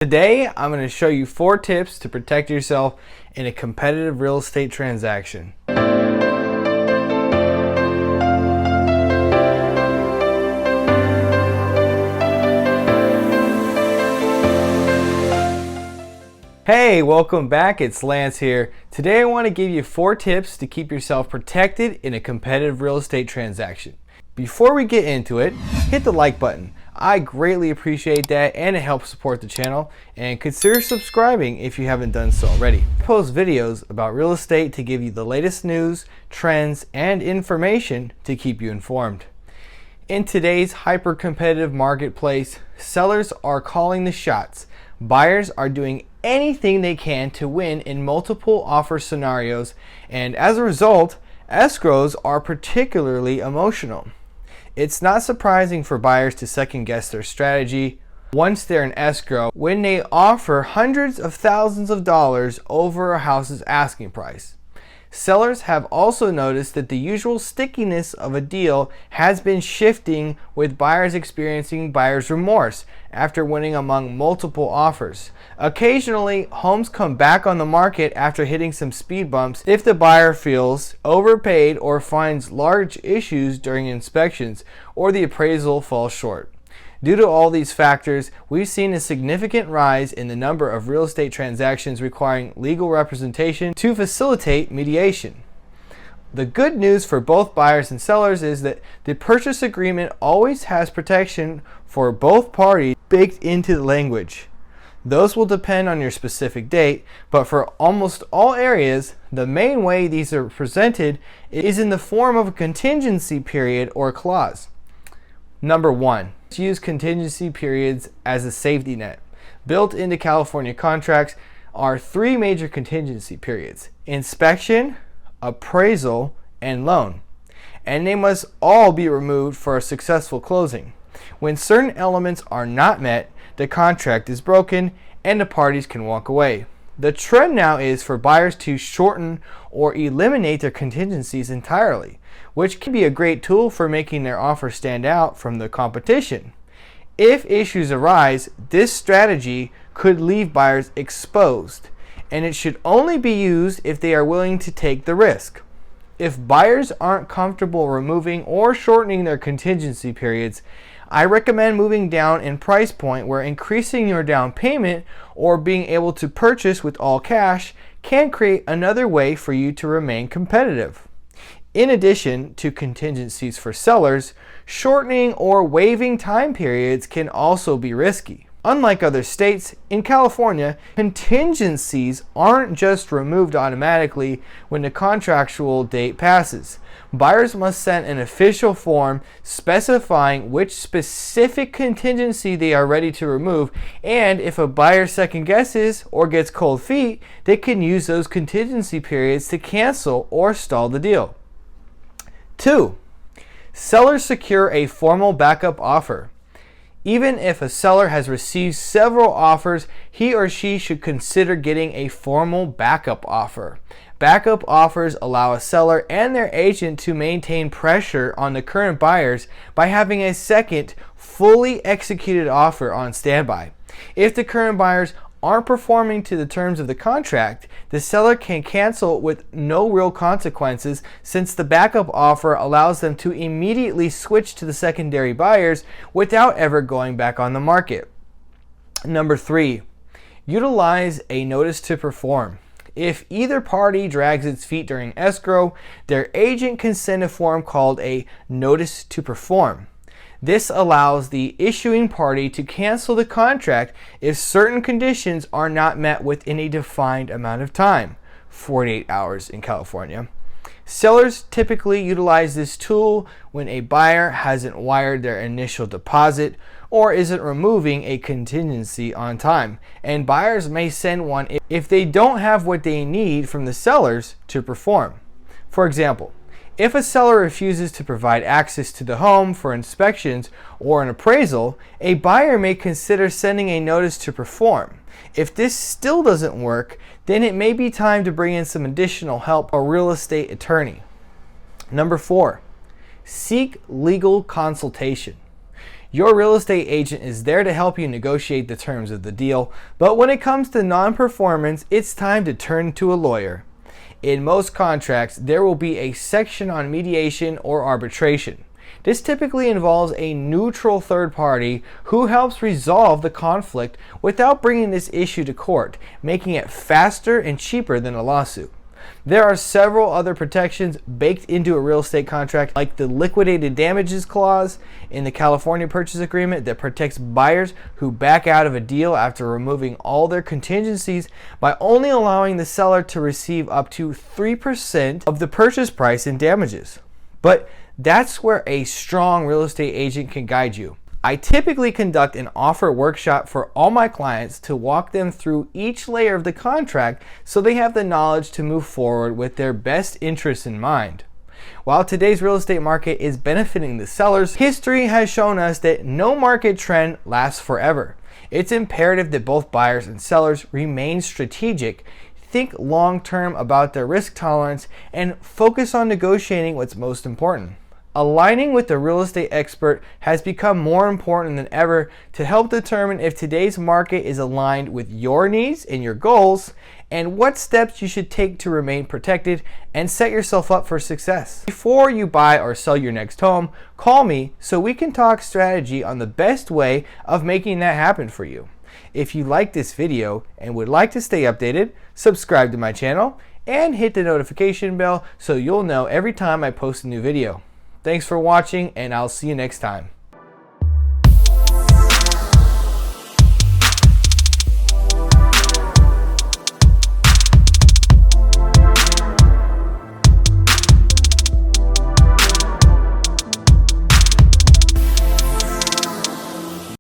Today, I'm going to show you 4 tips to protect yourself in a competitive real estate transaction. Hey, welcome back. It's Lance here. Today I want to give you 4 tips to keep yourself protected in a competitive real estate transaction. Before we get into it, hit the like button. I greatly appreciate that and it helps support the channel, and consider subscribing if you haven't done so already. I post videos about real estate to give you the latest news, trends, and information to keep you informed. In today's hyper-competitive marketplace, sellers are calling the shots. Buyers are doing anything they can to win in multiple offer scenarios, and as a result, escrows are particularly emotional. It's not surprising for buyers to second guess their strategy once they're in escrow when they offer hundreds of thousands of dollars over a house's asking price. Sellers have also noticed that the usual stickiness of a deal has been shifting, with buyers experiencing buyer's remorse after winning among multiple offers. Occasionally, homes come back on the market after hitting some speed bumps if the buyer feels overpaid or finds large issues during inspections or the appraisal falls short. Due to all these factors, we've seen a significant rise in the number of real estate transactions requiring legal representation to facilitate mediation. The good news for both buyers and sellers is that the purchase agreement always has protection for both parties baked into the language. Those will depend on your specific date, but for almost all areas, the main way these are presented is in the form of a contingency period or clause. Number 1. Use contingency periods as a safety net. Built into California contracts are 3 major contingency periods: inspection, appraisal, and loan. And they must all be removed for a successful closing. When certain elements are not met, the contract is broken and the parties can walk away. The trend now is for buyers to shorten or eliminate their contingencies entirely, which can be a great tool for making their offer stand out from the competition. If issues arise, this strategy could leave buyers exposed, and it should only be used if they are willing to take the risk. If buyers aren't comfortable removing or shortening their contingency periods, I recommend moving down in price point, where increasing your down payment or being able to purchase with all cash can create another way for you to remain competitive. In addition to contingencies for sellers, shortening or waiving time periods can also be risky. Unlike other states, in California, contingencies aren't just removed automatically when the contractual date passes. Buyers must send an official form specifying which specific contingency they are ready to remove, and if a buyer second guesses or gets cold feet, they can use those contingency periods to cancel or stall the deal. 2. Sellers secure a formal backup offer. Even if a seller has received several offers, he or she should consider getting a formal backup offer. Backup offers allow a seller and their agent to maintain pressure on the current buyers by having a second, fully executed offer on standby. If the current buyers aren't performing to the terms of the contract, the seller can cancel with no real consequences, since the backup offer allows them to immediately switch to the secondary buyers without ever going back on the market. Number 3. Utilize a notice to perform. If either party drags its feet during escrow, their agent can send a form called a notice to perform. This allows the issuing party to cancel the contract if certain conditions are not met within a defined amount of time, 48 hours in California. Sellers typically utilize this tool when a buyer hasn't wired their initial deposit or isn't removing a contingency on time, and buyers may send one if they don't have what they need from the sellers to perform. For example, if a seller refuses to provide access to the home for inspections or an appraisal, a buyer may consider sending a notice to perform. If this still doesn't work, then it may be time to bring in some additional help, a real estate attorney. Number 4, seek legal consultation. Your real estate agent is there to help you negotiate the terms of the deal, but when it comes to non-performance, it's time to turn to a lawyer. In most contracts, there will be a section on mediation or arbitration. This typically involves a neutral third party who helps resolve the conflict without bringing this issue to court, making it faster and cheaper than a lawsuit. There are several other protections baked into a real estate contract, like the liquidated damages clause in the California purchase agreement that protects buyers who back out of a deal after removing all their contingencies by only allowing the seller to receive up to 3% of the purchase price in damages. But that's where a strong real estate agent can guide you. I typically conduct an offer workshop for all my clients to walk them through each layer of the contract so they have the knowledge to move forward with their best interests in mind. While today's real estate market is benefiting the sellers, history has shown us that no market trend lasts forever. It's imperative that both buyers and sellers remain strategic, think long-term about their risk tolerance, and focus on negotiating what's most important. Aligning with a real estate expert has become more important than ever to help determine if today's market is aligned with your needs and your goals, and what steps you should take to remain protected and set yourself up for success. Before you buy or sell your next home, call me so we can talk strategy on the best way of making that happen for you. If you like this video and would like to stay updated, subscribe to my channel and hit the notification bell so you'll know every time I post a new video. Thanks for watching, and I'll see you next time.